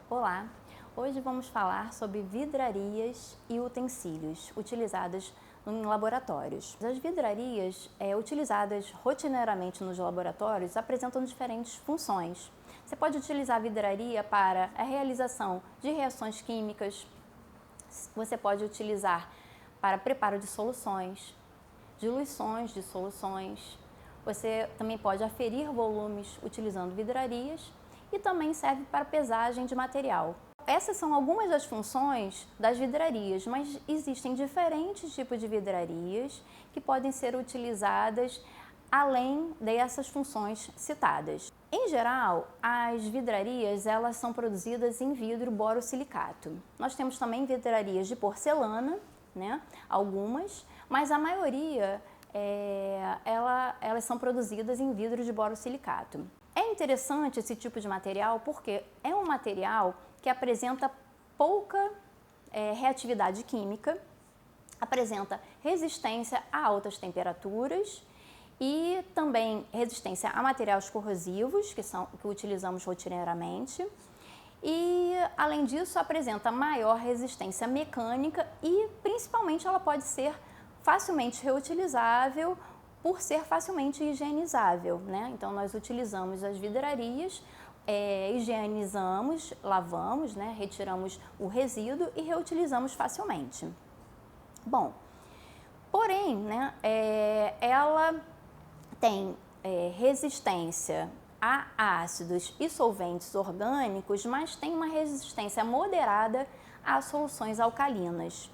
Olá! Hoje vamos falar sobre vidrarias e utensílios utilizados em laboratórios. As vidrarias utilizadas rotineiramente nos laboratórios apresentam diferentes funções. Você pode utilizar a vidraria para a realização de reações químicas, você pode utilizar para preparo de soluções, diluições de soluções, você também pode aferir volumes utilizando vidrarias e também serve para pesagem de material. Essas são algumas das funções das vidrarias, mas existem diferentes tipos de vidrarias que podem ser utilizadas além dessas funções citadas. Em geral, as vidrarias elas são produzidas em vidro borosilicato. Nós temos também vidrarias de porcelana, né? Algumas, mas a maioria elas são produzidas em vidro de borosilicato. É interessante esse tipo de material porque é um material que apresenta pouca reatividade química, apresenta resistência a altas temperaturas e também resistência a materiais corrosivos, que utilizamos rotineiramente. E, além disso, apresenta maior resistência mecânica e, principalmente, ela pode ser facilmente reutilizável por ser facilmente higienizável, né? Então, nós utilizamos as vidrarias, higienizamos, lavamos, né? Retiramos o resíduo e reutilizamos facilmente. Bom, porém, né, ela tem resistência a ácidos e solventes orgânicos, mas tem uma resistência moderada a soluções alcalinas.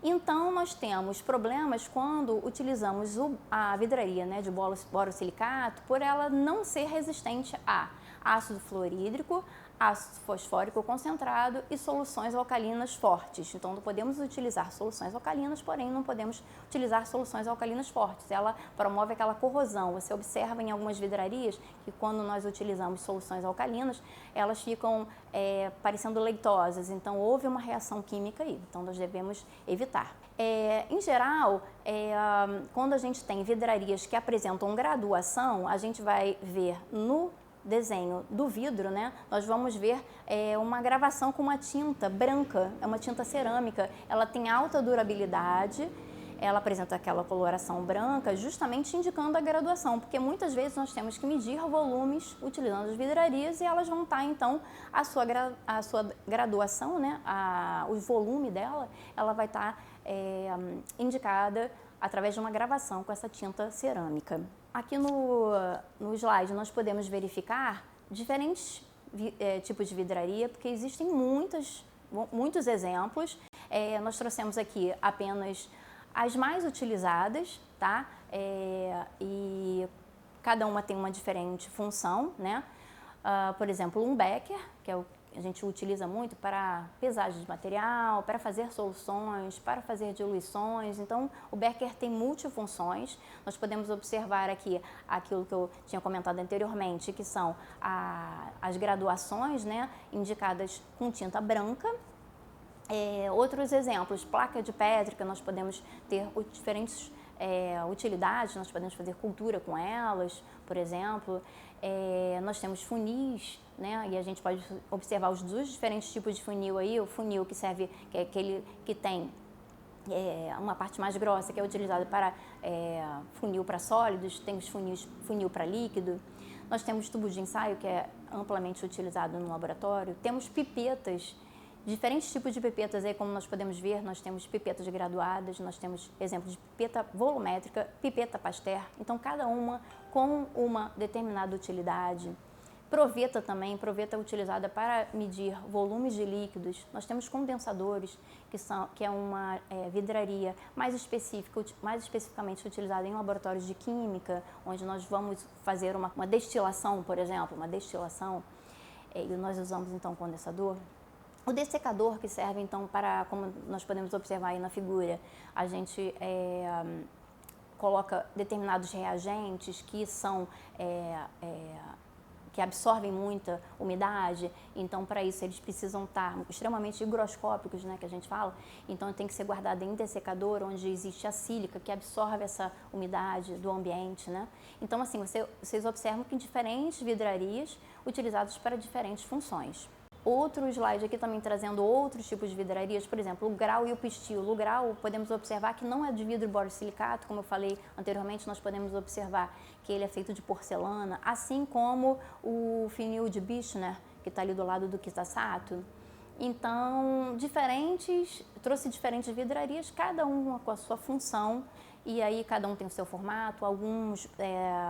Então, nós temos problemas quando utilizamos a vidraria, né, de borosilicato, por ela não ser resistente a ácido fluorídrico, ácido fosfórico concentrado e soluções alcalinas fortes. Então, não podemos utilizar soluções alcalinas, porém não podemos utilizar soluções alcalinas fortes. Ela promove aquela corrosão. Você observa em algumas vidrarias que quando nós utilizamos soluções alcalinas, elas ficam parecendo leitosas. Então, houve uma reação química aí. Então, nós devemos evitar. Em geral, quando a gente tem vidrarias que apresentam graduação, a gente vai ver no desenho do vidro, né, nós vamos ver uma gravação com uma tinta branca, é uma tinta cerâmica, ela tem alta durabilidade, ela apresenta aquela coloração branca, justamente indicando a graduação, porque muitas vezes nós temos que medir volumes utilizando as vidrarias e elas vão estar, então, a sua graduação, né, o volume dela, ela vai estar indicada através de uma gravação com essa tinta cerâmica. Aqui no slide nós podemos verificar diferentes tipos de vidraria, porque existem muitos exemplos. Nós trouxemos aqui apenas as mais utilizadas, tá? E cada uma tem uma diferente função, né? Por exemplo, um becker, que é o que a gente utiliza muito para pesagem de material, para fazer soluções, para fazer diluições. Então, o becker tem multifunções. Nós podemos observar aqui aquilo que eu tinha comentado anteriormente, que são as graduações, né, indicadas com tinta branca. Outros exemplos, placa de pétrica, nós podemos ter diferentes utilidades, nós podemos fazer cultura com elas, por exemplo. Nós temos funis, né, e a gente pode observar os dois diferentes tipos de funil aí, o funil que serve, que é aquele que tem uma parte mais grossa, que é utilizada para funil para sólidos, temos funil para líquido. Nós temos tubo de ensaio, que é amplamente utilizado no laboratório. Temos pipetas, diferentes tipos de pipetas aí, como nós podemos ver, nós temos pipetas graduadas, nós temos exemplos de pipeta volumétrica, pipeta Pasteur, então cada uma com uma determinada utilidade. Proveta também, proveta é utilizada para medir volumes de líquidos. Nós temos condensadores, que é uma vidraria mais especificamente utilizada em laboratórios de química, onde nós vamos fazer uma destilação, por exemplo, e nós usamos então condensador. O dessecador, que serve então para, como nós podemos observar aí na figura, a gente coloca determinados reagentes que são que absorvem muita umidade, então para isso eles precisam estar extremamente higroscópicos, né, que a gente fala, então tem que ser guardado em dessecador, onde existe a sílica que absorve essa umidade do ambiente, né. Então assim, vocês observam que diferentes vidrarias utilizadas para diferentes funções. Outro slide aqui também trazendo outros tipos de vidrarias, por exemplo, o grau e o pistilo. O grau, podemos observar que não é de vidro borosilicato, como eu falei anteriormente, nós podemos observar que ele é feito de porcelana, assim como o finil de Bichner, que está ali do lado do Kitasato. Então, trouxe diferentes vidrarias, cada uma com a sua função, e aí cada um tem o seu formato, alguns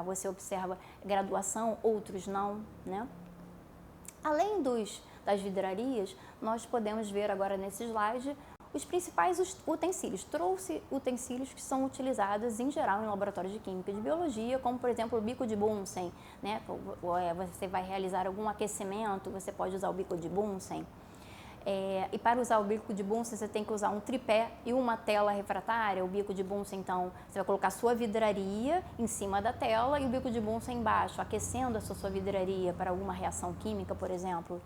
você observa graduação, outros não, né? Além das vidrarias, nós podemos ver agora nesse slide os principais utensílios. Trouxe utensílios que são utilizados em geral em laboratórios de química e de biologia, como por exemplo o bico de Bunsen, né? Você vai realizar algum aquecimento, você pode usar o bico de Bunsen. E para usar o bico de Bunsen, você tem que usar um tripé e uma tela refratária. O bico de Bunsen, então, você vai colocar a sua vidraria em cima da tela e o bico de Bunsen embaixo, aquecendo a sua vidraria para alguma reação química, por exemplo.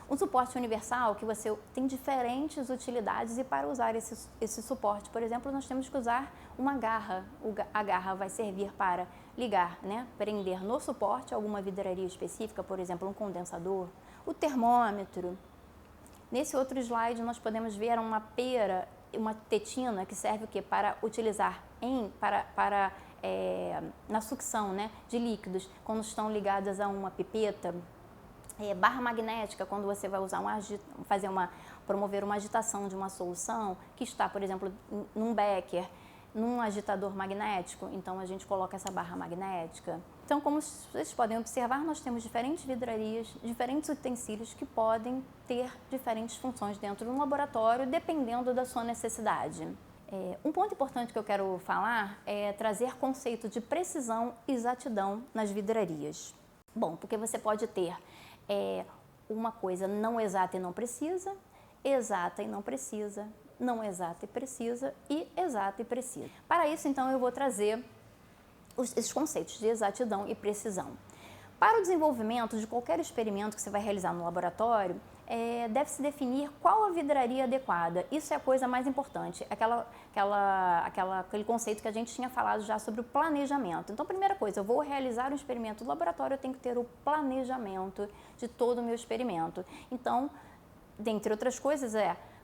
Um suporte universal, que você tem diferentes utilidades, e para usar esse suporte, por exemplo, nós temos que usar uma garra. A garra vai servir para ligar, né, prender no suporte alguma vidraria específica, por exemplo, um condensador, o termômetro. Nesse outro slide, nós podemos ver uma pera, uma tetina, que serve o quê? Para utilizar na sucção, né, de líquidos, quando estão ligadas a uma pipeta. Barra magnética, quando você vai usar promover uma agitação de uma solução, que está, por exemplo, num becker, num agitador magnético, então a gente coloca essa barra magnética. Então, como vocês podem observar, nós temos diferentes vidrarias, diferentes utensílios que podem ter diferentes funções dentro de um laboratório, dependendo da sua necessidade. Um ponto importante que eu quero falar é trazer conceito de precisão e exatidão nas vidrarias. Bom, porque você pode ter uma coisa não exata e não precisa, exata e não precisa, não exata e precisa e exata e precisa. Para isso, então, eu vou trazer esses conceitos de exatidão e precisão. Para o desenvolvimento de qualquer experimento que você vai realizar no laboratório, deve-se definir qual a vidraria adequada. Isso é a coisa mais importante, aquele conceito que a gente tinha falado já sobre o planejamento. Então, primeira coisa, eu vou realizar um experimento no laboratório, eu tenho que ter o planejamento de todo o meu experimento. Então, dentre outras coisas,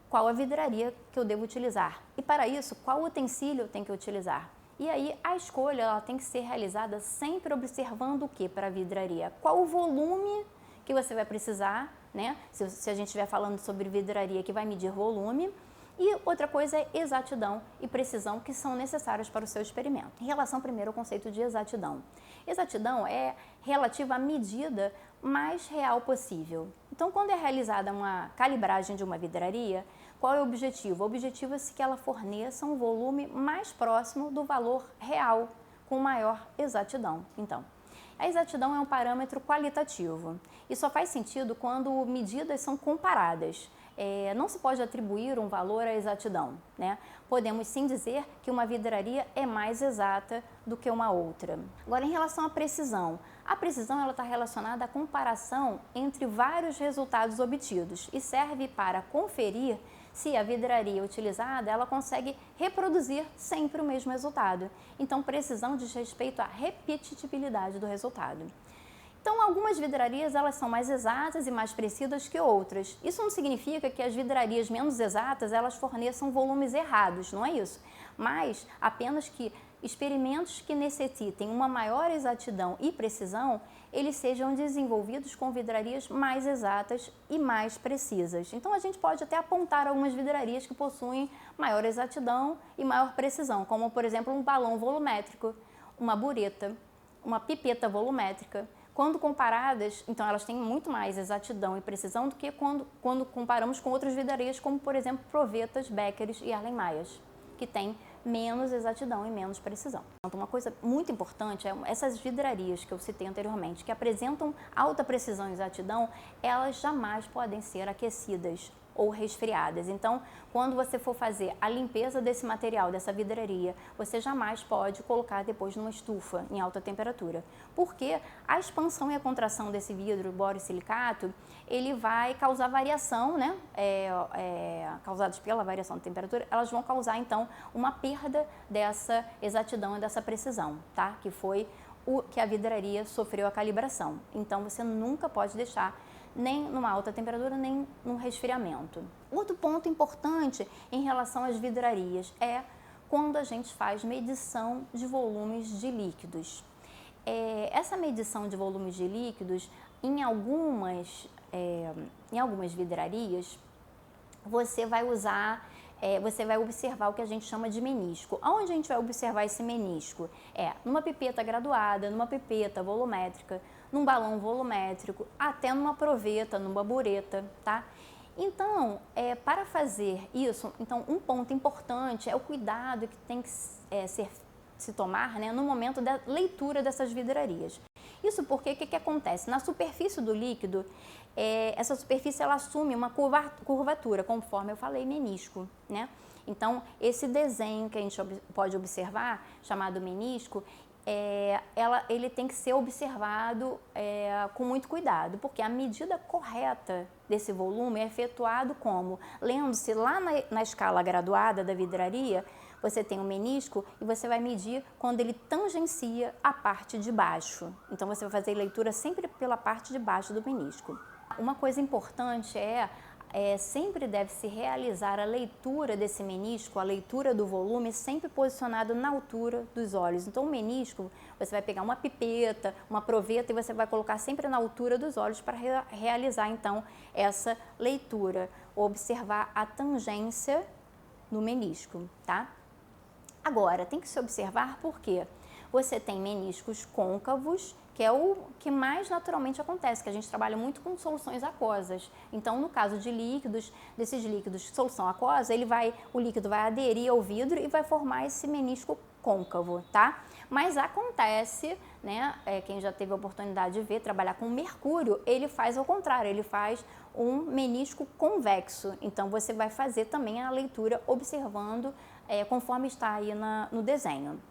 qual a vidraria que eu devo utilizar. E para isso, qual utensílio eu tenho que utilizar. E aí, a escolha ela tem que ser realizada sempre observando o que para a vidraria? Qual o volume que você vai precisar, né? Se a gente estiver falando sobre vidraria que vai medir volume. E outra coisa é exatidão e precisão, que são necessárias para o seu experimento. Em relação primeiro ao conceito de exatidão. Exatidão é relativa à medida mais real possível. Então, quando é realizada uma calibragem de uma vidraria, qual é o objetivo? O objetivo é que ela forneça um volume mais próximo do valor real, com maior exatidão. Então, a exatidão é um parâmetro qualitativo e só faz sentido quando medidas são comparadas. Não se pode atribuir um valor à exatidão, né? Podemos sim dizer que uma vidraria é mais exata do que uma outra. Agora, em relação à precisão, a precisão ela está relacionada à comparação entre vários resultados obtidos e serve para conferir se a vidraria utilizada ela consegue reproduzir sempre o mesmo resultado. Então, precisão diz respeito à repetitibilidade do resultado. Então, algumas vidrarias elas são mais exatas e mais precisas que outras. Isso não significa que as vidrarias menos exatas elas forneçam volumes errados, não é isso. Mas apenas que experimentos que necessitem uma maior exatidão e precisão, eles sejam desenvolvidos com vidrarias mais exatas e mais precisas. Então, a gente pode até apontar algumas vidrarias que possuem maior exatidão e maior precisão, como, por exemplo, um balão volumétrico, uma bureta, uma pipeta volumétrica. Quando comparadas, então elas têm muito mais exatidão e precisão do que quando comparamos com outras vidrarias, como por exemplo provetas, Beckers e Erlenmeyers, que têm menos exatidão e menos precisão. Então, uma coisa muito importante é essas vidrarias que eu citei anteriormente, que apresentam alta precisão e exatidão, elas jamais podem ser aquecidas ou resfriadas. Então, quando você for fazer a limpeza desse material, dessa vidraria, você jamais pode colocar depois numa estufa em alta temperatura, porque a expansão e a contração desse vidro borosilicato, ele vai causar variação, né? Causadas pela variação de temperatura, elas vão causar, então, uma perda dessa exatidão e dessa precisão, tá? Que foi que a vidraria sofreu a calibração. Então, você nunca pode deixar nem numa alta temperatura, nem num resfriamento. Outro ponto importante em relação às vidrarias é quando a gente faz medição de volumes de líquidos. Essa medição de volumes de líquidos, em algumas vidrarias, você vai observar o que a gente chama de menisco. Aonde a gente vai observar esse menisco? Numa pipeta graduada, numa pipeta volumétrica, num balão volumétrico, até numa proveta, numa bureta, tá? Então, para fazer isso, um ponto importante é o cuidado que tem que se tomar, né, no momento da leitura dessas vidrarias. Isso porque o que acontece? Na superfície do líquido, essa superfície ela assume uma curvatura, conforme eu falei, menisco, né? Então, esse desenho que a gente pode observar, chamado menisco, ele tem que ser observado com muito cuidado, porque a medida correta desse volume é efetuado como? Lendo-se lá na escala graduada da vidraria, você tem o menisco e você vai medir quando ele tangencia a parte de baixo. Então, você vai fazer leitura sempre pela parte de baixo do menisco. Uma coisa importante sempre deve-se realizar a leitura desse menisco, a leitura do volume, sempre posicionado na altura dos olhos. Então, o menisco, você vai pegar uma pipeta, uma proveta e você vai colocar sempre na altura dos olhos para realizar, então, essa leitura. Observar a tangência no menisco, tá? Agora, tem que se observar porque você tem meniscos côncavos, que é o que mais naturalmente acontece, que a gente trabalha muito com soluções aquosas. Então, no caso de líquidos, desses líquidos de solução aquosa, o líquido vai aderir ao vidro e vai formar esse menisco côncavo, tá? Mas acontece, né, quem já teve a oportunidade de ver, trabalhar com mercúrio, ele faz ao contrário, ele faz um menisco convexo. Então, você vai fazer também a leitura observando conforme está aí no desenho.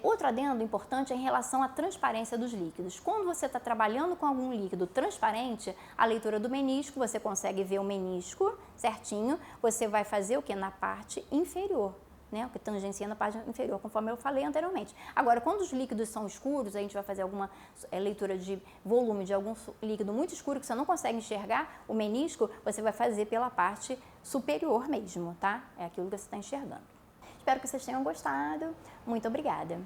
Outro adendo importante é em relação à transparência dos líquidos. Quando você está trabalhando com algum líquido transparente, a leitura do menisco, você consegue ver o menisco certinho, você vai fazer o que? Na parte inferior, né? O que tangencia na parte inferior, conforme eu falei anteriormente. Agora, quando os líquidos são escuros, a gente vai fazer alguma leitura de volume de algum líquido muito escuro que você não consegue enxergar, o menisco, você vai fazer pela parte superior mesmo, tá? É aquilo que você está enxergando. Espero que vocês tenham gostado. Muito obrigada!